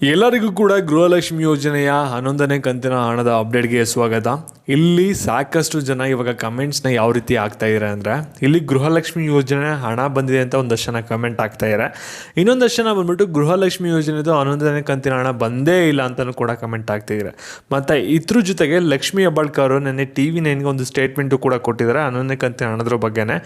ಎಲ್ಲರಿಗೂ ಕೂಡ ಗೃಹಲಕ್ಷ್ಮಿ ಯೋಜನೆಯ 11ನೇ ಕಂತಿನ ಹಣದ ಅಪ್ಡೇಟ್ಗೆ ಸ್ವಾಗತ. ಇಲ್ಲಿ ಸಾಕಷ್ಟು ಜನ ಇವಾಗ ಕಮೆಂಟ್ಸ್ನ ಯಾವ ರೀತಿ ಆಗ್ತಾ ಇದ್ದಾರೆ ಅಂದರೆ, ಇಲ್ಲಿ ಗೃಹಲಕ್ಷ್ಮಿ ಯೋಜನೆ ಹಣ ಬಂದಿದೆ ಅಂತ ಒಂದಷ್ಟು ಜನ ಕಮೆಂಟ್ ಆಗ್ತಾ ಇದ್ದಾರೆ. ಇನ್ನೊಂದಷ್ಟು ಜನ ಬಂದ್ಬಿಟ್ಟು ಗೃಹಲಕ್ಷ್ಮಿ ಯೋಜನೆದು 11ನೇ ಕಂತಿನ ಹಣ ಬಂದೇ ಇಲ್ಲ ಅಂತಲೂ ಕೂಡ ಕಮೆಂಟ್ ಆಗ್ತಾ ಇದ್ದಾರೆ. ಮತ್ತು ಇದ್ರ ಜೊತೆಗೆ ಲಕ್ಷ್ಮೀ ಹೆಬ್ಬಾಳ್ಕರ್ ಅವರು ನೆನ್ನೆ TV9ಗೆ ಒಂದು ಸ್ಟೇಟ್ಮೆಂಟು ಕೂಡ ಕೊಟ್ಟಿದ್ದಾರೆ 11ನೇ ಕಂತಿನ ಹಣದ್ರ ಬಗ್ಗೆನೇ.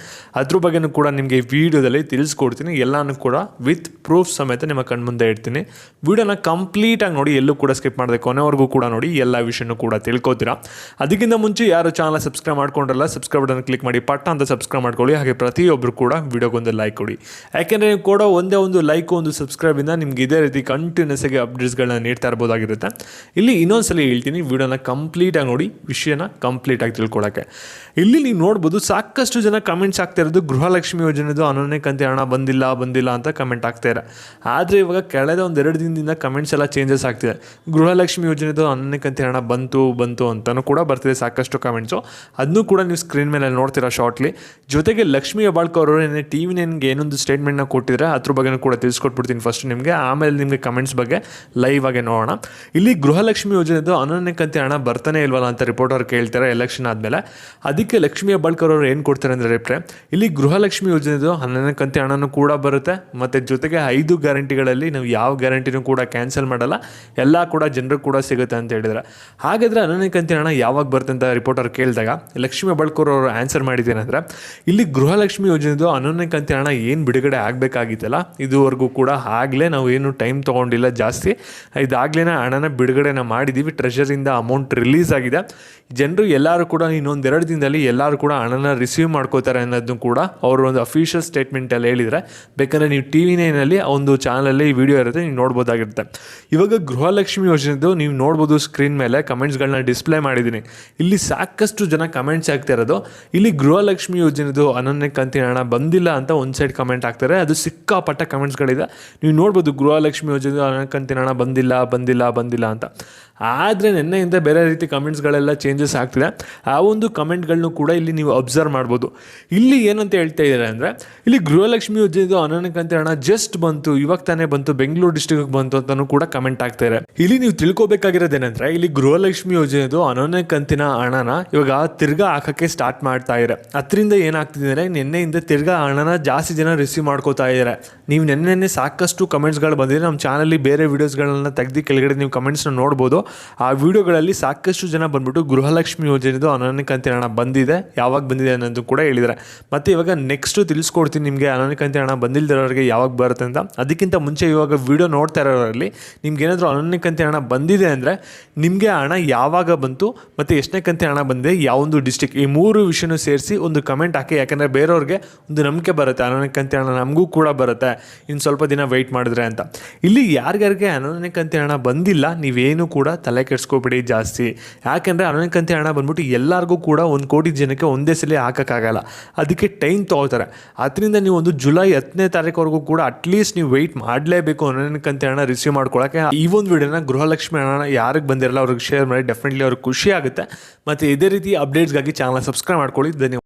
ಅದ್ರ ಬಗ್ಗೆನೂ ಕೂಡ ನಿಮಗೆ ವಿಡಿಯೋದಲ್ಲಿ ತಿಳಿಸ್ಕೊಡ್ತೀನಿ. ಎಲ್ಲನೂ ಕೂಡ ವಿತ್ ಪ್ರೂಫ್ ಸಮೇತ ನಿಮ್ಮ ಕಣ್ಮುಂದೆ ಇಡ್ತೀನಿ. ವಿಡಿಯೋನ ಕಂಪ್ಲೀಟಾಗಿ ನೋಡಿ, ಎಲ್ಲೂ ಕೂಡ ಸ್ಕಿಪ್ ಮಾಡಿದೆ, ಕೊನೆವರೆಗೂ ಕೂಡ ನೋಡಿ, ಎಲ್ಲ ವಿಷಯನೂ ಕೂಡ ತಿಳ್ಕೊತೀರಾ. ಅದಕ್ಕಿಂತ ಮುಂಚೆ ಯಾರು ಚಾನಲ್ ಸಬ್ಸ್ಕ್ರೈಬ್ ಮಾಡ್ಕೊಂಡ್ರಲ್ಲ, ಸಬ್ಸ್ಕ್ರೈಬ್ ಬಟನ್ ಕ್ಲಿಕ್ ಮಾಡಿ ಪಟ್ಟ ಅಂತ ಸಬ್ಸ್ಕ್ರೈಬ್ ಮಾಡ್ಕೊಳ್ಳಿ. ಹಾಗೆ ಪ್ರತಿಯೊಬ್ಬರು ಕೂಡ ವಿಡಿಯೋಗೊಂದು ಲೈಕ್ ಕೊಡಿ. ಯಾಕೆಂದರೆ ನೀವು ಕೂಡ ಒಂದೇ ಒಂದು ಲೈಕು ಒಂದು ಸಬ್ಸ್ಕ್ರೈಬಿಂದ ನಿಮ್ಗೆ ಇದೇ ರೀತಿ ಕಂಟಿನ್ಯೂಸ್ ಆಗಿ ಅಪ್ಡೇಟ್ಸ್ಗಳನ್ನ ನೀಡ್ತಾ ಇರ್ಬೋದಾಗಿರುತ್ತೆ. ಇಲ್ಲಿ ಇನ್ನೊಂದ್ಸಲ ಹೇಳ್ತೀನಿ, ವಿಡಿಯೋನ ಕಂಪ್ಲೀಟಾಗಿ ನೋಡಿ, ವಿಷಯನ ಕಂಪ್ಲೀಟಾಗಿ ತಿಳ್ಕೊಳ್ಳೋಕ್ಕೆ. ಇಲ್ಲಿ ನೀವು ನೋಡ್ಬೋದು, ಸಾಕಷ್ಟು ಜನ ಕಮೆಂಟ್ಸ್ ಆಗ್ತಾ ಇರೋದು ಗೃಹಲಕ್ಷ್ಮಿ ಯೋಜನೆದು 11ನೇ ಕಂತಿನ ಹಣ ಬಂದಿಲ್ಲ ಅಂತ ಕಮೆಂಟ್ ಆಗ್ತಾಯಿದ್ದಾರೆ. ಆದರೆ ಇವಾಗ ಕಳೆದ ಒಂದೆರಡು ದಿನದಿಂದ ಕಮೆಂಟ್ಸ್ ಎಲ್ಲ ಚೇಂಜಸ್ ಆಗ್ತಿದೆ. ಗೃಹಲಕ್ಷ್ಮಿ ಯೋಜನೆದು 11ನೇ ಕಂತಿನ ಹಣ ಬಂತು ಅಂತಲೂ ಕೂಡ ಬರ್ತಿದೆ ಸಾಕಷ್ಟು ಕಮೆಂಟ್ಸು. ಅದನ್ನೂ ಕೂಡ ನೀವು ಸ್ಕ್ರೀನ್ ಮೇಲೆ ನೋಡ್ತೀರಾ ಶಾರ್ಟ್ಲಿ. ಜೊತೆಗೆ ಲಕ್ಷ್ಮೀ ಹೆಬ್ಬಾಳ್ಕರ್ ಅವರು ನಿನ್ನೆ TV9ಗೆ ಏನೊಂದು ಸ್ಟೇಟ್ಮೆಂಟ್ನ ಕೊಟ್ಟಿದ್ರೆ ಅದ್ರ ಬಗ್ಗೆ ಕೂಡ ತಿಳಿಸ್ಕೊಟ್ಬಿಡ್ತೀನಿ ಫಸ್ಟ್ ನಿಮಗೆ, ಆಮೇಲೆ ನಿಮಗೆ ಕಮೆಂಟ್ಸ್ ಬಗ್ಗೆ ಲೈವ್ ಆಗಿ ನೋಡೋಣ. ಇಲ್ಲಿ ಗೃಹಲಕ್ಷ್ಮಿ ಯೋಜನೆದು 11ನೇ ಕಂತಿನ ಹಣ ಬರ್ತಾನೆ ಇಲ್ವಲ್ಲ ಅಂತ ರಿಪೋರ್ಟರ್ ಕೇಳ್ತಾರೆ ಎಲೆಕ್ಷನ್ ಆದಮೇಲೆ. ಅದಕ್ಕೆ ಲಕ್ಷ್ಮೀ ಹೆಬ್ಬಾಳ್ಕರ್ ಅವರು ಏನು ಕೊಡ್ತಾರೆ ಅಂದರೆ, ಇಲ್ಲಿ ಗೃಹಲಕ್ಷ್ಮಿ ಯೋಜನೆದು 11ನೇ ಕಂತಿನ ಹಣನೂ ಕೂಡ ಬರುತ್ತೆ, ಮತ್ತು ಜೊತೆಗೆ 5 ಗ್ಯಾರಂಟಿಗಳಲ್ಲಿ ನಾವು ಯಾವ ಗ್ಯಾರಂಟಿನೂ ಕೂಡ ಕ್ಯಾನ್ಸಲ್ ಮಾಡಲ್ಲ, ಎಲ್ಲ ಕೂಡ ಜನರಿಗೆ ಕೂಡ ಸಿಗುತ್ತೆ ಅಂತ ಹೇಳಿದ್ರೆ. ಹಾಗಾದರೆ 11ನೇ ಕಂತಿನ ಹಣ ಯಾವಾಗ ಬರುತ್ತೆ ಅಂತ ರಿಪೋರ್ಟರ್ ಕೇಳಿದಾಗ ಲಕ್ಷ್ಮೀ ಹೆಬ್ಬಾಳ್ಕರ್ ಅವರು ಆನ್ಸರ್ ಮಾಡಿದ್ದೇನೆಂದರೆ, ಇಲ್ಲಿ ಗೃಹಲಕ್ಷ್ಮಿ ಯೋಜನೆದು 11ನೇ ಕಂತಿನ ಹಣ ಏನು ಬಿಡುಗಡೆ ಆಗಬೇಕಾಗಿತ್ತಲ್ಲ, ಇದುವರೆಗೂ ಕೂಡ ಆಗಲೇ ನಾವು ಏನು ಟೈಮ್ ತೊಗೊಂಡಿಲ್ಲ ಜಾಸ್ತಿ, ಇದಾಗಲೇ ಹಣನ ಬಿಡುಗಡೆನ ಮಾಡಿದ್ದೀವಿ, ಟ್ರೆಷರಿಂದ ಅಮೌಂಟ್ ರಿಲೀಸ್ ಆಗಿದೆ. ಜನರು ಎಲ್ಲರೂ ಕೂಡ ಇನ್ನೊಂದೆರಡು ದಿನದಲ್ಲಿ ಎಲ್ಲರೂ ಕೂಡ ಹಣನ ರಿಸೀವ್ ಮಾಡ್ಕೋತಾರೆ ಅನ್ನೋದನ್ನು ಕೂಡ ಅವರು ಒಂದು ಅಫಿಷಿಯಲ್ ಸ್ಟೇಟ್ಮೆಂಟಲ್ಲಿ ಹೇಳಿದರೆ, ಬೇಕಂದರೆ ನೀವು TV9ನಲ್ಲಿ ಒಂದು ಚಾನಲಲ್ಲಿ ಈ ವಿಡಿಯೋ ಇರುತ್ತೆ, ನೀವು ನೋಡ್ಬೋದಾಗಿರುತ್ತೆ. ಇವಾಗ ಗೃಹಲಕ್ಷ್ಮಿ ಯೋಜನೆದು ನೀವು ನೋಡ್ಬೋದು ಸ್ಕ್ರೀನ್ ಮೇಲೆ ಕಮೆಂಟ್ಸ್ಗಳನ್ನ ಡಿಸ್ಪ್ಲೇ ಮಾಡಿದ್ದೀನಿ. ಇಲ್ಲಿ ಸಾಕಷ್ಟು ಜನ ಕಮೆಂಟ್ಸ್ ಆಗ್ತಾ ಇರೋದು, ಇಲ್ಲಿ ಗೃಹಲಕ್ಷ್ಮಿ ಯೋಜನೆದು 11ನೇ ಕಂತಿನ ಹಣ ಬಂದಿಲ್ಲ ಅಂತ ಒಂದು ಸೈಡ್ ಕಮೆಂಟ್ ಆಗ್ತಾರೆ. ಅದು ಸಿಕ್ಕಾಪಟ್ಟ ಕಮೆಂಟ್ಸ್ಗಳಿದೆ, ನೀವು ನೋಡ್ಬೋದು ಗೃಹಲಕ್ಷ್ಮಿ ಯೋಜನೆದು 11ನೇ ಕಂತಿನ ಹಣ ಬಂದಿಲ್ಲ ಅಂತ. ಆದರೆ ನಿನ್ನೆಯಿಂದ ಬೇರೆ ರೀತಿ ಕಮೆಂಟ್ಸ್ಗಳೆಲ್ಲ ಚೇಂಜಸ್ ಆಗ್ತಿದೆ. ಆ ಒಂದು ಕಮೆಂಟ್ಗಳನ್ನೂ ಕೂಡ ಇಲ್ಲಿ ನೀವು ಅಬ್ಸರ್ವ್ ಮಾಡ್ಬೋದು. ಇಲ್ಲಿ ಏನಂತ ಹೇಳ್ತಾ ಇದ್ದಾರೆ ಅಂದರೆ, ಇಲ್ಲಿ ಗೃಹಲಕ್ಷ್ಮಿ ಯೋಜನೆದು 11ನೇ ಕಂತಿನ ಹಣ ಜಸ್ಟ್ ಬಂತು, ಇವಾಗ ತಾನೇ ಬಂತು, ಬೆಂಗಳೂರು ಡಿಸ್ಟ್ರಿಕ್ಗೆ ಬಂತು ಅಂತಲೂ ಕೂಡ ಕಮೆಂಟ್ ಆಗ್ತಾರೆ. ಇಲ್ಲಿ ನೀವು ತಿಳ್ಕೊಬೇಕಾಗಿರೋದೇನೆಂದರೆ, ಇಲ್ಲಿ ಗೃಹಲಕ್ಷ್ಮಿ ಯೋಜನೆದು 11ನೇ ಕಂತಿನ ಹಣನ ಇವಾಗ ತಿರ್ಗಾ ಹಾಕೋಕ್ಕೆ ಸ್ಟಾರ್ಟ್ ಮಾಡ್ತಾ ಇದ್ದಾರೆ. ಅದರಿಂದ ಏನಾಗ್ತಿದೆ ಅಂದರೆ, ನಿನ್ನೆಯಿಂದ ತಿರ್ಗಾ ಹಣನ ಜಾಸ್ತಿ ಜನ ರಿಸೀವ್ ಮಾಡ್ಕೋತಾ ಇದ್ದಾರೆ. ನೀವು ನಿನ್ನೆ ಸಾಕಷ್ಟು ಕಮೆಂಟ್ಸ್ಗಳು ಬಂದಿದೆ, ನಮ್ಮ ಚಾನಲ್ಲಿ ಬೇರೆ ವೀಡಿಯೋಸ್ಗಳನ್ನ ತೆಗೆದು ಕೆಳಗಡೆ ನೀವು ಕಮೆಂಟ್ಸ್ನ ನೋಡ್ಬೋದು. ಆ ವಿಡಿಯೋಗಳಲ್ಲಿ ಸಾಕಷ್ಟು ಜನ ಬಂದ್ಬಿಟ್ಟು ಗೃಹಲಕ್ಷ್ಮಿ ಯೋಜನೆದು 11ನೇ ಕಂತಿನ ಹಣ ಬಂದಿದೆ, ಯಾವಾಗ ಬಂದಿದೆ ಅನ್ನೋದು ಕೂಡ ಹೇಳಿದ್ದಾರೆ. ಮತ್ತು ಇವಾಗ ನೆಕ್ಸ್ಟು ತಿಳಿಸ್ಕೊಡ್ತೀನಿ ನಿಮಗೆ 11ನೇ ಕಂತಿನ ಹಣ ಬಂದಿಲ್ಲದವರಿಗೆ ಯಾವಾಗ ಬರುತ್ತೆ ಅಂತ. ಅದಕ್ಕಿಂತ ಮುಂಚೆ ಇವಾಗ ವಿಡಿಯೋ ನೋಡ್ತಾ ಇರೋರಲ್ಲಿ ನಿಮ್ಗೆ ಏನಾದರೂ 11ನೇ ಕಂತಿನ ಹಣ ಬಂದಿದೆ ಅಂದರೆ, ನಿಮಗೆ ಹಣ ಯಾವಾಗ ಬಂತು ಮತ್ತು ಎಷ್ಟನೇ ಕಂತಿನ ಹಣ ಬಂದಿದೆ, ಯಾವೊಂದು ಡಿಸ್ಟ್ರಿಕ್ಟ್, ಈ 3 ವಿಷಯನೂ ಸೇರಿಸಿ ಒಂದು ಕಮೆಂಟ್ ಹಾಕಿ. ಯಾಕಂದರೆ ಬೇರೆಯವ್ರಿಗೆ ಒಂದು ನಂಬಿಕೆ ಬರುತ್ತೆ, 11ನೇ ಕಂತಿನ ಹಣ ನಮಗೂ ಕೂಡ ಬರುತ್ತೆ, ಇನ್ನು ಸ್ವಲ್ಪ ದಿನ ವೆಯ್ಟ್ ಮಾಡಿದ್ರೆ ಅಂತ. ಇಲ್ಲಿ ಯಾರ್ಯಾರಿಗೆ 11ನೇ ಕಂತಿನ ಹಣ ಬಂದಿಲ್ಲ, ನೀವೇನು ಕೂಡ ತಲೆ ಕೆಡಿಸ್ಕೋಬೇಡಿ ಜಾಸ್ತಿ. ಯಾಕೆಂದರೆ 11ನೇ ಕಂತಿನ ಹಣ ಬಂದ್ಬಿಟ್ಟು ಎಲ್ಲರಿಗೂ ಕೂಡ 1 ಕೋಟಿ ಜನಕ್ಕೆ ಒಂದೇ ಸಲ ಹಾಕೋಕ್ಕಾಗಲ್ಲ, ಅದಕ್ಕೆ ಟೈಮ್ ತೊಗೋತಾರೆ. ಅದರಿಂದ ನೀವು ಒಂದು ಜುಲೈ 10ನೇ ತಾರೀಕುವರೆಗೂ ಕೂಡ ಅಟ್ಲೀಸ್ಟ್ ನೀವು ವೆಯ್ಟ್ ಮಾಡಲೇಬೇಕು 11ನೇ ಕಂತಿನ ಹಣ ರಿಸೀವ್ ಮಾಡ್ಕೊಳ್ಳೋಕ್ಕೆ. ಈ ಒಂದು ವಿಡಿಯೋನ ಗೃಹಲಕ್ಷ್ಮಿ ಹಣ ಯಾರಿಗೆ ಬಂದಿರಲ್ಲ ಅವ್ರಿಗೆ ಶೇರ್ ಮಾಡಿ, ಡೆಫಿನೆಟ್ಲಿ ಅವ್ರಿಗೆ ಖುಷಿ ಆಗುತ್ತೆ. ಮತ್ತು ಇದೇ ರೀತಿ ಅಪ್ಡೇಟ್ಸ್ಗಾಗಿ ಚಾನಲ್ ಸಬ್ಸ್ಕ್ರೈಬ್ ಮಾಡ್ಕೊಳ್ಳಿ. ಧನ್ಯವಾದ.